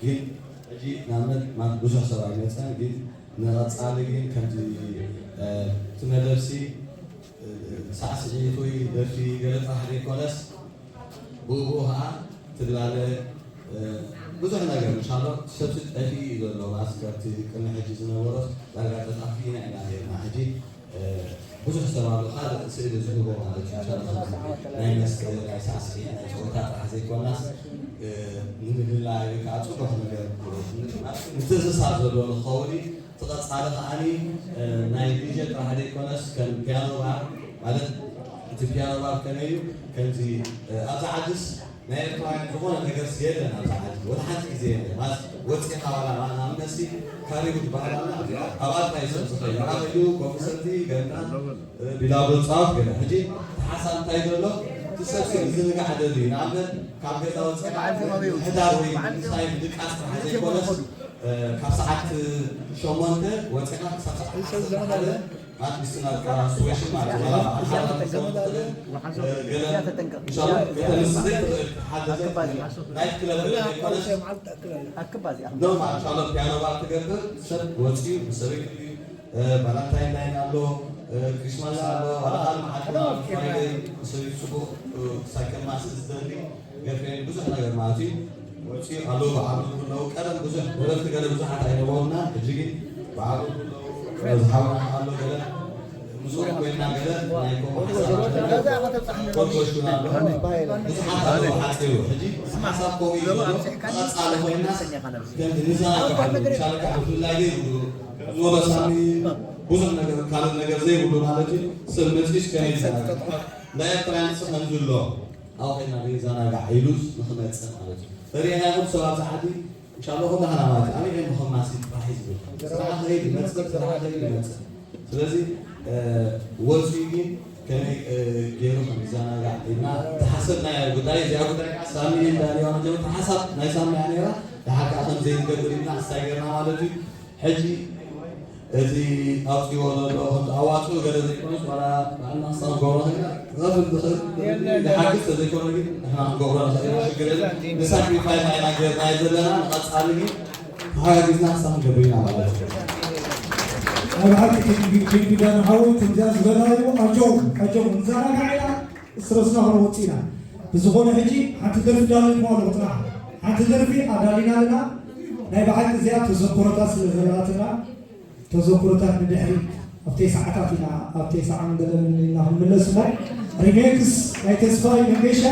ግን እጂ ናመት ማን ብዙሕ ሰብኣይ መፅን ግን ንቐፃሊ ግን ከምዚ ትመደርሲ ሳዕስዒት ወይ ደርፊ ገለ ጥራሕ ዘይኮነስ ብእኡ ከዓ ትግላለ ብዙሕ ነገር እንሻሎ ሰብ ስጠፊ እዩ ዘሎ ኣስከርቲ ቅድሚ ሕጂ ዝነበሮስ ዳርጋ ተጣፊና ኢና ርና ሕጂ ብዙሕ ሰብ ኣሎ ካልእ ስእሊ ዝህቦ ማለት እዩ ናይ መስቀል ናይ ሳዕስዒት ናይ ጨወታ ጥራሕ ዘይኮናስ ንምድላይ ከዓ ፅቡቅ ነገር ምትእስሳር ዘሎ ንኸውን ትቐፃሊ ከዓኒ ናይ ዲጄ ጥራሕ ዘይኮነስ ከም ፒያኖ ባር ማለት እቲ ፒያኖ ባር ከመይ እዩ ከምዚ ኣብዛ ዓድስ ናይ ኤርትራውያን ዝኾነ ነገር የለን ኣብዛ ዓዲ ወላ ሓንቲ ግዜ የለን ማለት ወፂኻ ዋላ ንኣብነሲ ካሪቡ ትበሃል ኣብ ኣልታይ ሰብ ዝኸይድ ዓበዩ ኮንሰርቲ ገና ቢላዶ ፃወት ገለ ሕጂ ተሓሳብ እንታይ ዘሎ تسافر زين قاعد أدري نعم كم كذا هذا هو إنسان بدك أسرع زي كذا كساعات شومانته وتسمع كساعات ما تبصنا كسويش ما ولا إن شاء الله مثل الصديق هذا نايت كلاب نو ما إن شاء الله بيانو بعد كذا سب وتشي مسوي بلانتاين لاين على كريسماس على ولا حال ما حد مسوي سبوع سايكل ماس إزدري غير بزح نقدر معتي وتشي على بعض كله كلام بزح ولا تقدر بزح حتى ينومنا تجي بعض مزحمة على كلام مزور وين نقدر نايكم كل شيء نقدر هذا حاسيو هجي حساب قوي على وين ناس كان النظام إن شاء الله كحول الله يجيبه زور سامي بزح نقدر كارد نقدر زي بقولوا مالتي سلمتيش كنيسة لا يترانس خنزلوا أو إحنا ريزانا قاعدوس نخدم السنة مالتي فرينا هم سواء عادي إن شاء الله هم هنامات أنا غير مهم ماسك راح يزبط صراحة غير مسك صراحة غير مسك لذي وزيجين كان غيرهم ريزانا قاعدنا تحسبنا قداي زي قداي سامي داري وانا جو تحسب نايسام يعني را لحق أخذ زين قدرنا استاجرنا مالتي حجي ذي أبكي ولا هم أواتو قدر ذيكونس ولا أنا صار قورنا غفل دخل لحقت ذيكونا جد إحنا قورنا شكرا نسافر فايد هاي نجار نايزلنا نقص عليه هاي بيزنا صار قبلنا على أنا عارف كيف بدنا نحاول تنجز بلايو أجوم زارع كعيا استرسنا هروتينا بزخون حجي حتى درف دالي ما لقطنا حتى درفي أدالينا لنا نبعث زيادة تذكرات سلسلاتنا تذكرات ندحري أفتي ساعتنا أفتي ساعة عندنا هم من الأسبوع ريميكس أي تسفاي من بيشة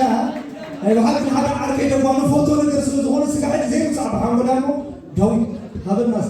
أي واحد من هذا عارف إذا ما نفوتو نقدر نقول سكاحة زين صعب حامل عنه دوي هذا الناس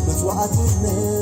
مسوعتنا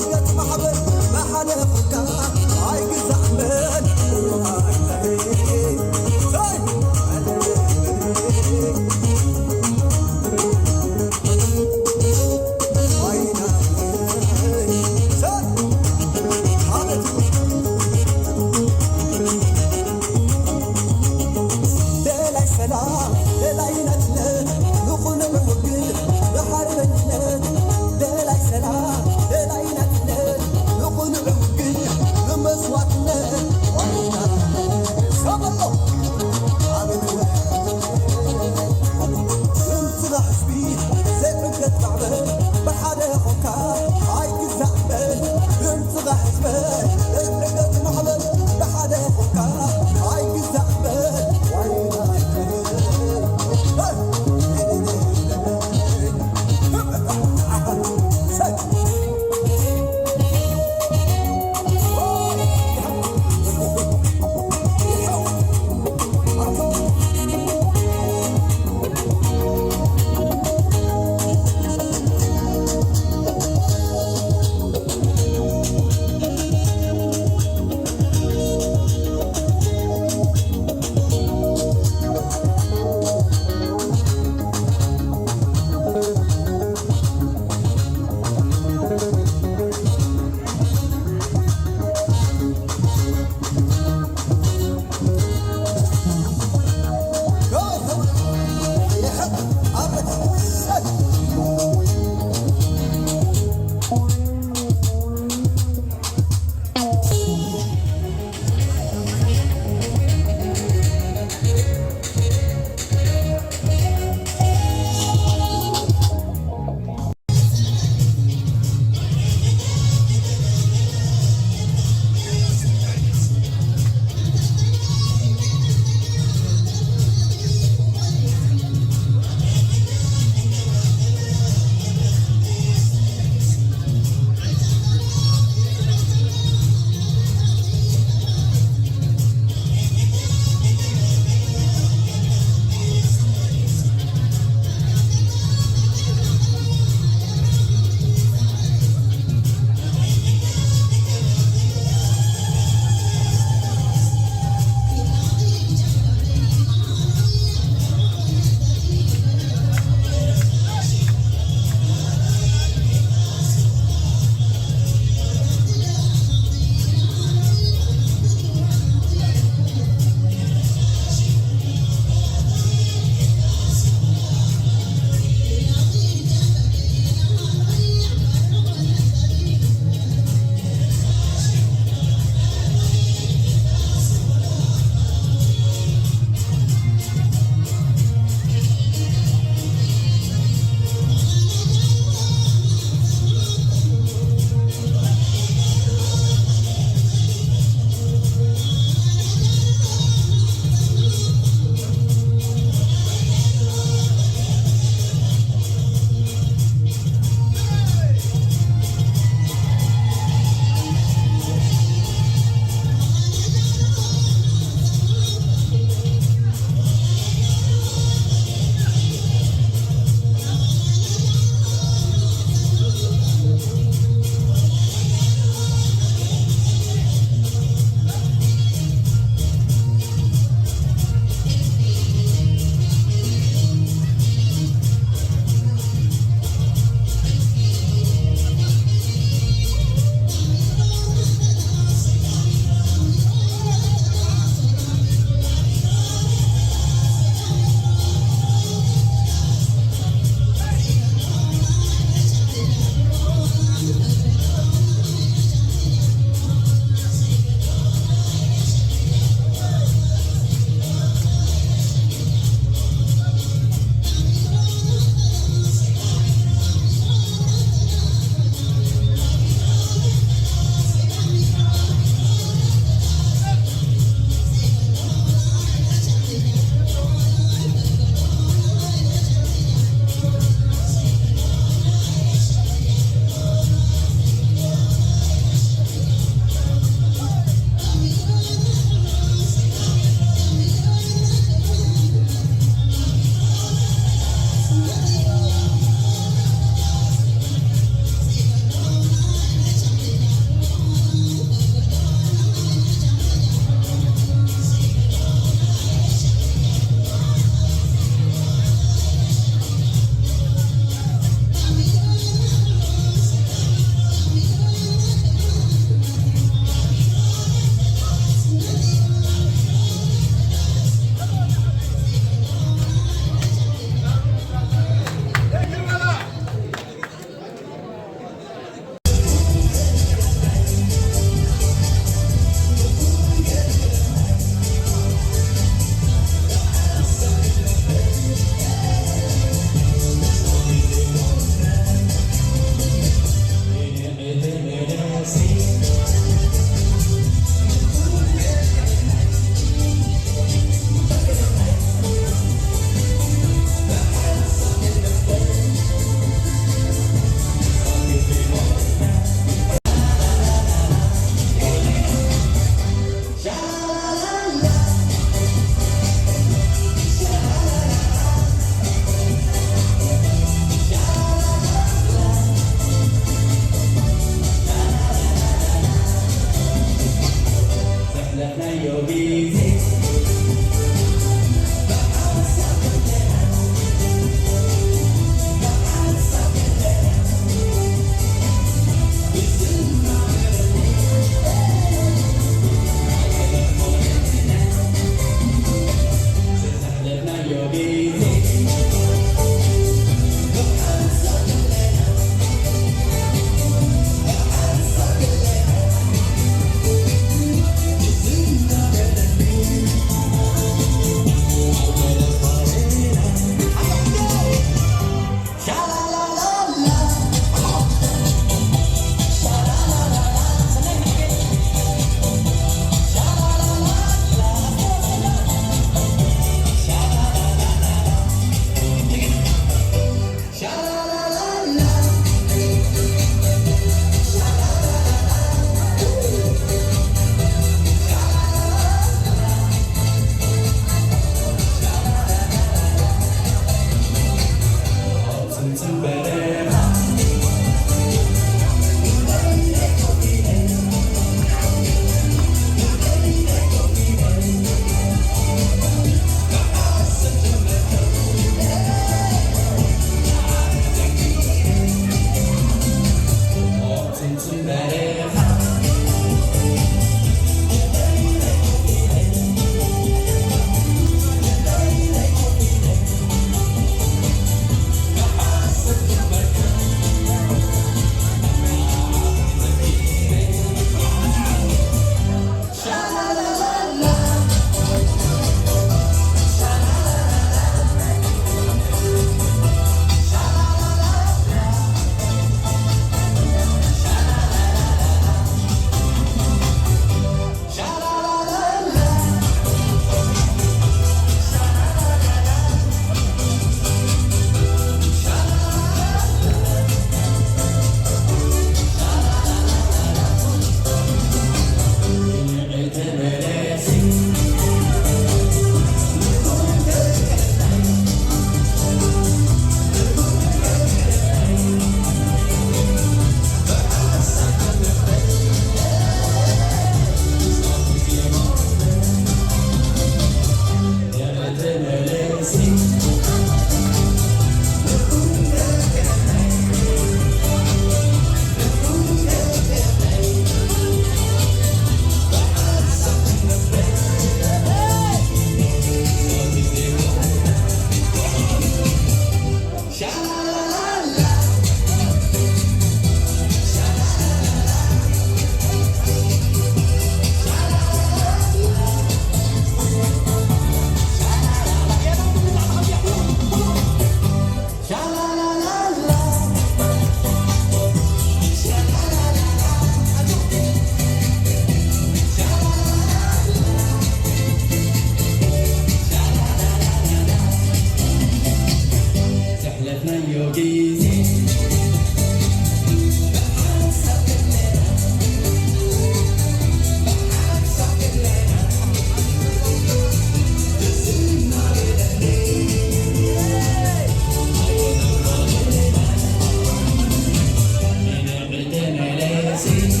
See